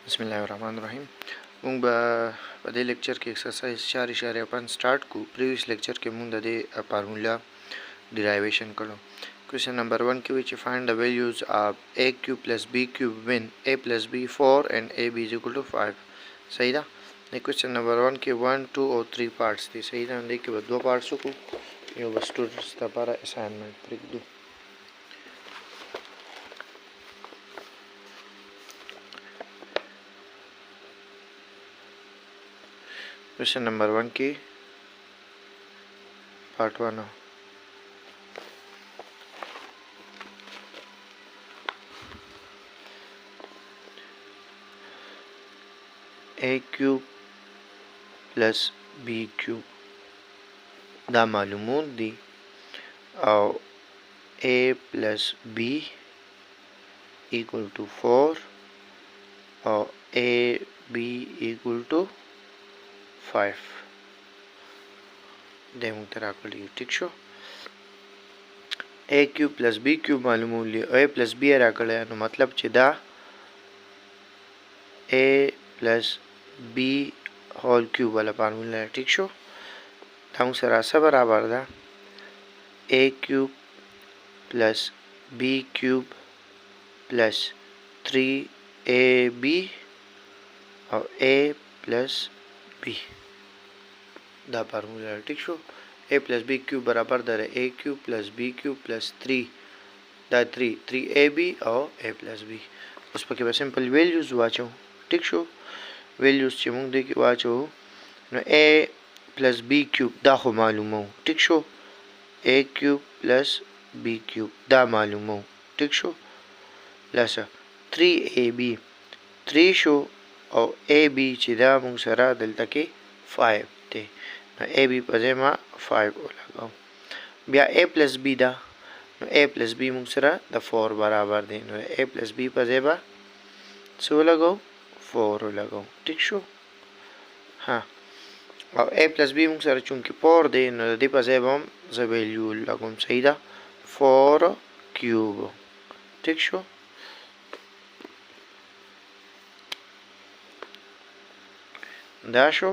بسم الله الرحمن الرحیم. مونږ به په دې لیکچر کې ایکسرسایز 4.5 سٹارټ کو. پریویس لیکچر کې مونږ د دې فارمولا ډیرایویشن کړو. کوېسچن نمبر 1 کې وی چې find the values of a cube plus b cube when a plus b 4 and ab is equal to 5. صحیح ده. د کوېسچن نمبر 1 کې 1 2 او 3 پارټس دي. صحیح ده. دې کې به دوه پارټس وکړو. یو به سټوډنټس لپاره اساینمنټ پرېږدو. Question number 1 की पार्ट 1 ए cube plus B cube दा मालूमों दी और A plus B equal to 4 और A B equal to 5 दे मुझ तरह कर लियो. ठीक शो. A cube plus B cube मालूम हो लियो. ए प्लस बी रा कर लिया. मतलब चिदा A plus B whole cube वाला फार्मूला है. ठीक शो. ताऊ सरा सब बराबर दा A cube plus B cube plus 3ab और ए प्लस बी दा फार्मूला है. ठीक शो. ए प्लस बी क्यूब बराबर दर A cube plus B cube plus 3 दा 3ab और ए प्लस बी. उस पर के सिंपल वैल्यूज वाचो. ठीक शो. वैल्यूज चे मूंग दे के वाचो नो ए प्लस बी क्यूब दा खो मालूम हो. ठीक शो. A cube plus B cube दा मालूम हो. ठीक शो. प्लस 3ab 3 शो और ए बी चे दा मूंग सरा दलता के 5 थे. ए बी पजेमा 5 लगाओ. बिया ए प्लस बी दा ए प्लस बी मूंग सरा द 4 बराबर दे. ए प्लस बी पजेबा 16 लगाओ 4 लगाओ. ठीक शो. हाँ और ए प्लस बी मूंग सरा चूंकि 4 दे दे पजेबा ज वैल्यू लगाओ. सही दा 4 क्यूब. ठीक शो. Daisho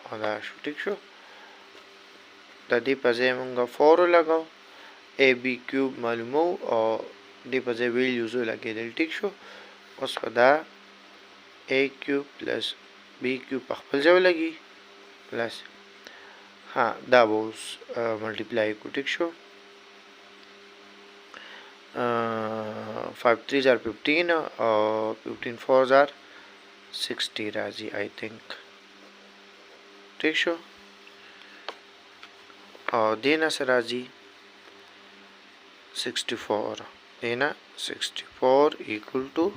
daisho. ठीक शो. दी पजे मूंगा 4 लगाओ. ए बी क्यूब मालूम हो और दी पजे वैल्यूज लगे दिल. ठीक शो. उस पदा ए क्यूब प्लस बी क्यूब पखपल जाओ लगी प्लस हाँ दा बोस मल्टीप्लाई को. ठीक शो. 5 3 जार 15 और 15 4 जार 60 राजी आई थिंक. ठीक शो. और देना से राजी 64 देना 64 equal to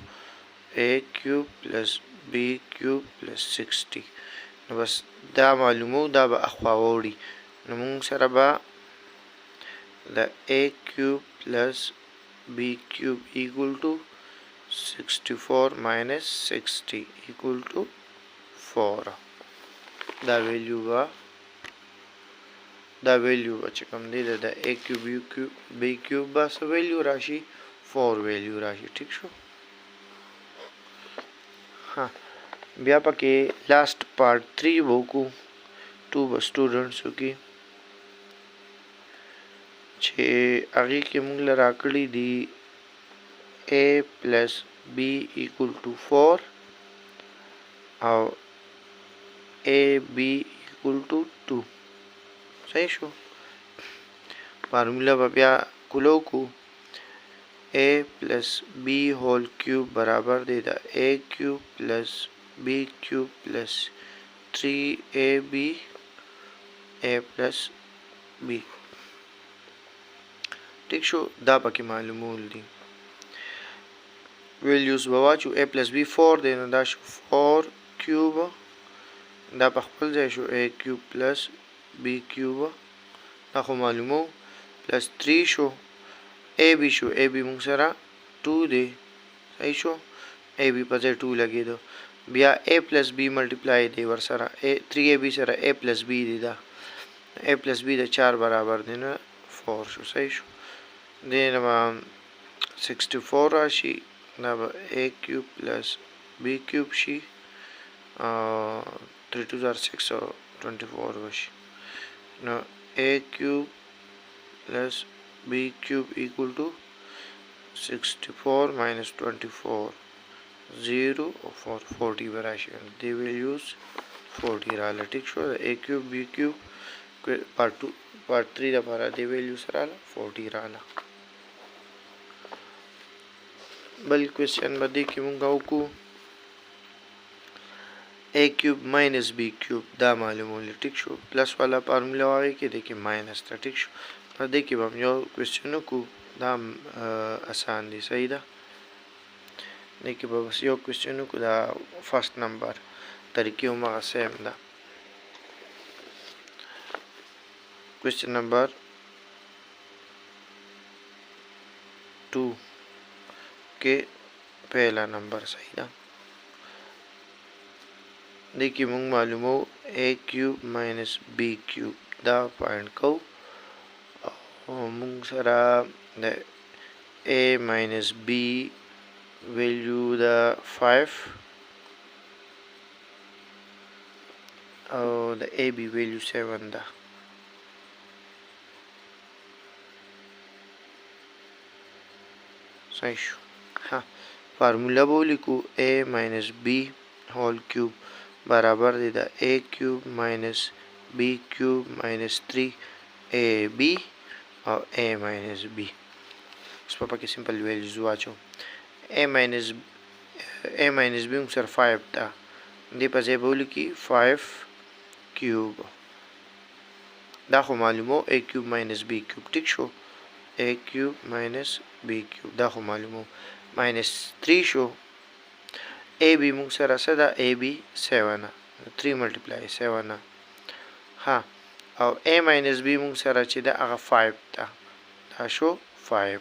a cube plus B cube plus 60. बस दा मालूम हो दा अखवावड़ी नमूंग सरबा द a cube plus B cube equal to 64 minus 60 equal to 4. The value चकम दे दे a cube b cube बस वैल्यू राशि 4 वैल्यू राशि. ठीक शो. हाँ बिया पके लास्ट पार्ट 3 बोकू 2 स्टूडेंट्स की छे आगे के मुंगल राकड़ी दी a plus b equal to 4 और ए बी इक्वल टू 2. सही शो. फार्मूला बबिया कुलो को A plus B whole cube बराबर दे दा A cube plus B cube plus 3ab A plus B. ठीक शो. दा पकी मालूम दी वैल्यूज बवाचू ए प्लस बी 4 देना दा शो 4 क्यूब दा पखपल जाए शो A cube plus B cube दा खो मालूम हो प्लस 3 शो ए बी मूंग सरा 2 दे. सही शो. ए बी पजे 2 लगे दो. बिया ए प्लस बी मल्टीप्लाई दे वर सरा ए 3ab सरा ए प्लस बी दे दा ए प्लस बी दा 4 बराबर देना 4 शो. सही शो. देना 64 राशि دا به a cube plus b cube شي 3 2 are 6 او 24 وشي نو a cube plus b cube equal to 64 minus 24 0 or 40 به راشي they will use 40 راله ټیک شو a cube b cube part 2 part 3 لپاره دی ویلیو سره راله 40 راله بل کوېسچن به دې کې مونږ وکړو a cube minus b cube دا معلومول ټیک شو پلس والا فارمولا وایي کې دې کې ماینس ته ټیک شو په دې کې به هم یو کوېسچن وکړو دا آسان دی صحیح ده دې کې به بس یو کوېسچن وکړو دا فرست نمبر طریقې همغه سیم ده Question number 2 के पहला नंबर सही था देखिए मुंग मालूम हो a cube minus b cube दा फाइंड को मुंग सरा a minus b value दा 5 और द ab value 7 दा सही शो हाँ फार्मूला बोली को a minus b whole cube बराबर दे दा a cube minus b cube minus 3ab और a minus b इस पापा की सिंपल वैल्यूज वाचो a minus b सर 5 था दे पासे बोली की 5 क्यूब दा खो मालूमो a cube minus b cube ठीक show a cube minus b cube دا خو معلومو minus 3 شو ab مونږ سره څه ده ab 7 3 multiply 7 ها او a minus b مونږ سره چې ده هغه 5 ده دا شو 5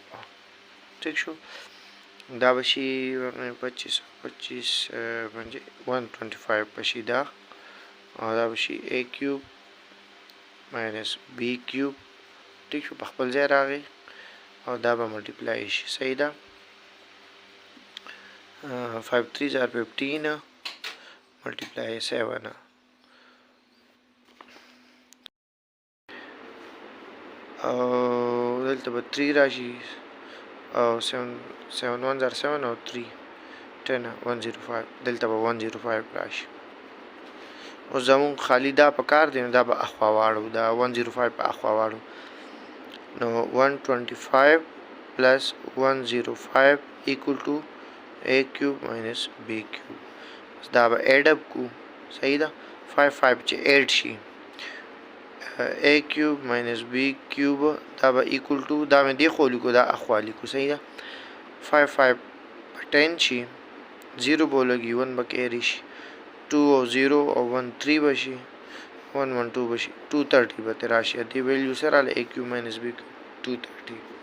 ٹھیک شو دا بشي 25 म्हणजे 125 بشي دا او دا بشي a cube minus b cube ٹھیک شو په خپل ځای راغی او دا به ملټیپلای شي صحیح ده 5 3 are 15 multiply 7 او دلته به 3 راشي او 7 1 are 7 او 3 10 105 دلته به 105 راشي او زمون خالی دا په کار دی دا به اخوا واړو دا 105 په اخوا واړو No 125 plus 105 equal to a cube minus b cube دا به add up کو صحیح ده 5 5 چې 8 شي a cube minus b cube دا به equal to دا مې دی خو لیکو دا اخوالی کو صحیح ده 5 5 10 شي 0 بولګي 1 بکېری شي 2 او 0 او 1 3 بشي 112 بشي 230 به راشي دی ویلیو سره له a cube minus b cube 230